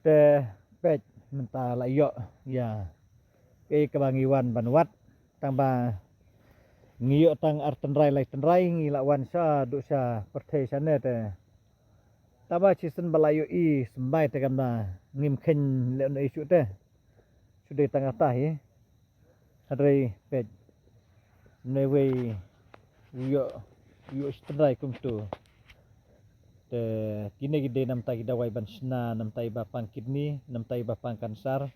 te pet menta layo ya ke kebangiwan banwat tamba ngiyok tang artenrai lai tenrai ngila wansa duksa pertai sana te taba cisen balayo I sembai te kamna ngimken le no isu te sudah tengah tahi hadrai pet newe yo tenrai kumtu te kini gede nam tai dawai bansna nam tai bapang kidney nam tai bapang kansar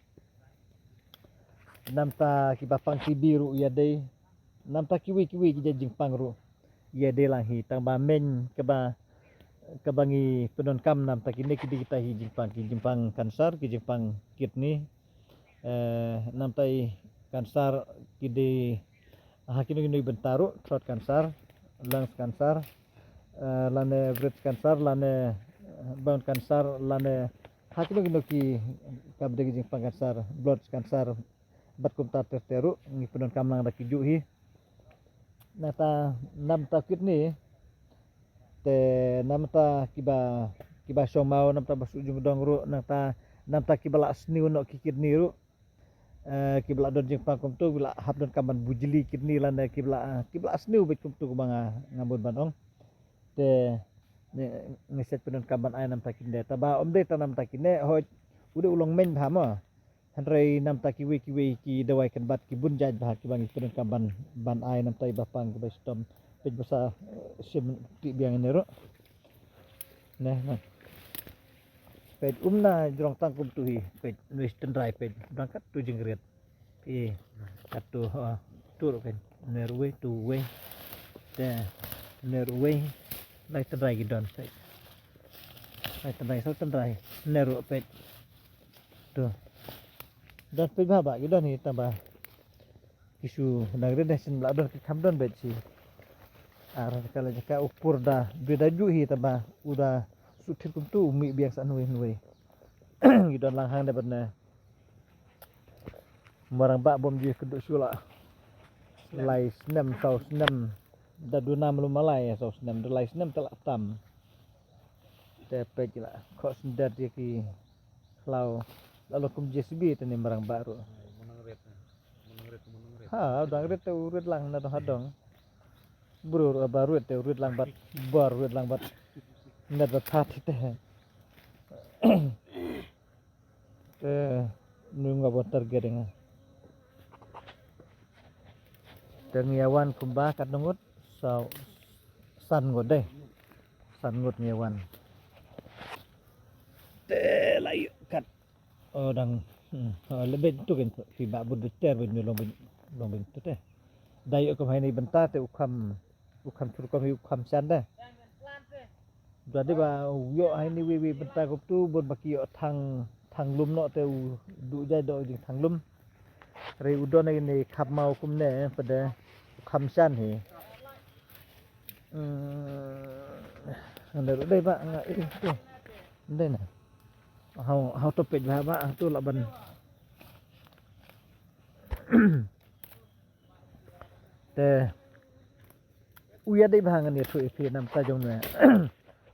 nam ta ki bapang kibiru ya dei nam ta kiwi ki jingpang ru ya dei lang hi tang ba men kebangi penon kam nam ta kini kita hi jingpang kansar ki jingpang kidney nam tai kansar kide hakino bentaru throat kansar lungs kansar lane breast kansar lane bone kansar lane hakino ki kabde jingpang kansar blood kansar bat kum ta teru ngi penon kam lang da kiju hi nata nam ta kidney te nam ta kiba somau nam ta basujung dong ru nam ta kibala sniu no ki kidney ru kibla don jingpang kum tu bila hap don kaman bujili kidney lane kibla sniu bit kum tu banga ngambon banong te ngeset penon kaman ai nam ta kinde taba omde ta nam ta kine hoj ude ulong men phama hanrei nam ta kiwi ki dawai kan bat ki bun jaj bah ki bangi penon kaman ban ai nam ta bapang ki stom pej basa sim ti biang ne ro nah pej umna jrong tangkum tu hi pej nuis tendrai pej berangkat tu jengret katu tur kan nerwe tu we te nerwe lai tendrai gidon pej lai tendrai so tendrai neru pej tu dan pej baba gidon hi tambah isu nagre desin bladon ki kamdon pej si arah kala jaka ukur dah beda juhi tambah udah sutir kum tu umi biasa nuwe gidon lang hang dapat na marang bak bom ji keduk sula lai senam sau senam da duna melum malai sau senam da lai senam telak tam te pej la kok sendar dia ki lau lalu kum JCB tani marang bak ru ha udah ret tu ret lang na hadong buru baru te urut lang bat bar urut lang bat net bat hati te nunga botar gering tengiawan kumba kat nungut sau san ngut deh san ngut ngiawan te layu kat odang lebih tu kan ki ba bud ter bin long bin tu te dayu ko hai ni bentar te ukam ukam san dah jadi ba yo hai ni wi bentar ko tu bon baki yo thang lum no te du jai do di thang lum re udon ni khap mau kum ne pada ukam san hi under dai ba tu dai na how to page ba tu la ban te uya dei bhangan ni thui phi nam ta jong ne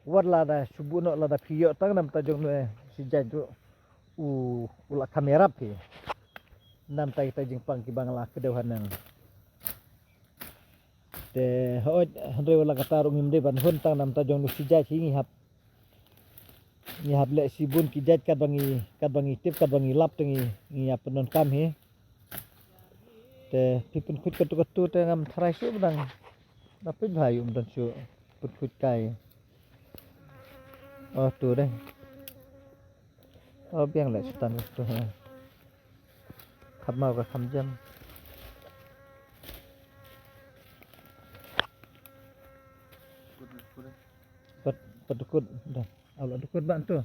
wat la da subu no la da phi yo tang nam ta jong ne si jan tu ula kamera phi nam ta kita jingpang ki bangla kedauhan nang te hoj hre wala katarung ngim ban hun tang nam ta jong nu si jaj hi ngi hab le sibun ki jaj kat bangi tip kat bangi lap tengi ngi penon kam hi te pipun khut katu te ngam thrai su bang dapet bhayu dan su put khut kai tu deh biang le stan tu khap mau ka kham jam Padukut dah Allah dukut ban tu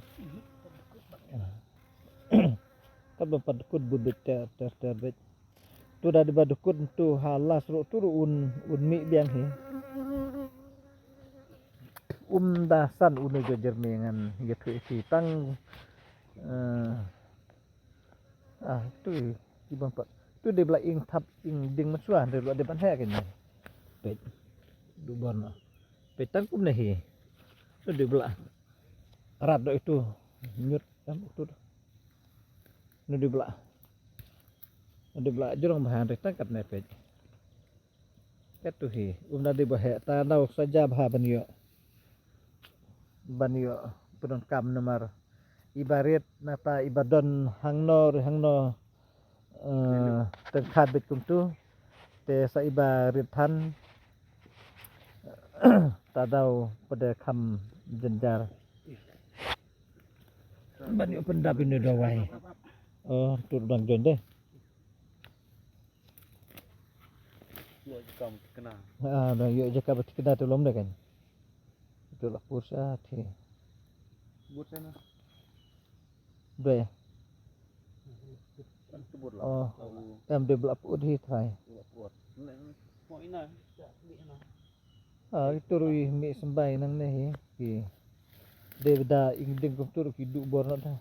kan padukut budut ter tu dah dibadukut tu halas ru tu un mi biang hi dasan unu jo jermengan gitu si tang tu ibang pak tu de bla ing thap ing ding masua de lo de ban he kan pet du bon pet tang kum nahi tu de bla rat do itu nyut kan tu nu di belah jurang bahan rek tangkat nepej katuhi di bahe ta dau saja bah banyo penon kam nomor ibarit nata ibadon hangno tengkhat bet kumtu te sa ibarit han ta dau pada kam jenjar banyo pendap ini dawai oh tur bang jonde dah yuk jaka bet kena tolong dah kan itulah pursa thi dua oh em de belap udhi thai itu rui mi sembai nang ne ki devda ing ding kum tur ki du bor na tha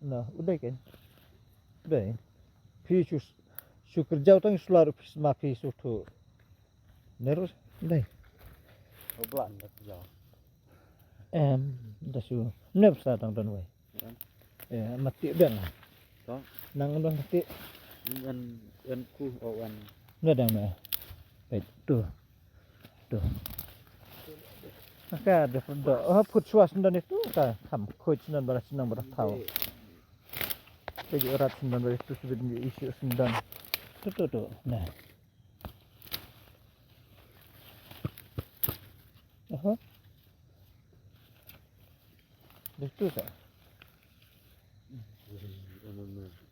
nah udah kan udah phi su kerja tang sular ma phi su thu nerus udah Oblan dah kerja. dah su nep sa tang don wai mati ben Toh. nang don mati An ku awan. ngadang na baik tuh maka ada pada put suas dan itu ka kam coach dan balas senang bertau jadi erat sendan dari itu sebenarnya isu sendan tuh nah itu tak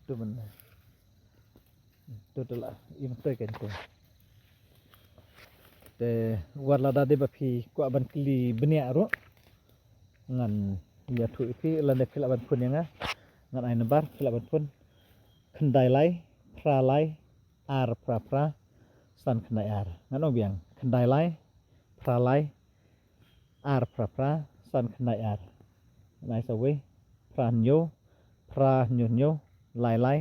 itu benar itu adalah ini kan tu te warla dade bapi ku aban kli benia ro ngan ya thu ipi lande kila ban pun yang ngan ai nabar kila ban pun kendai lai pra lai ar pra san kendai ar ngan obiang kendai lai pra lai ar pra san kendai ar nai sawe pra nyo lai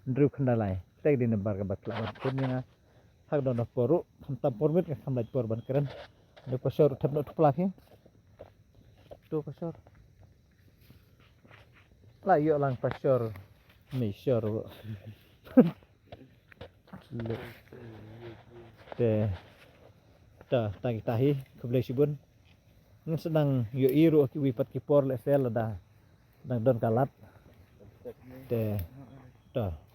ndru kendai lai tek di nabar ka bakla ban pun yang hak don poru tam pormit ka kamlai porban keren de pasor thabno thuplaki tu pasor la yo lang pasor mi sor te ta tahi kublai sibun ngan sedang yo iru ki wipat ki por le sel da dang don kalat te ta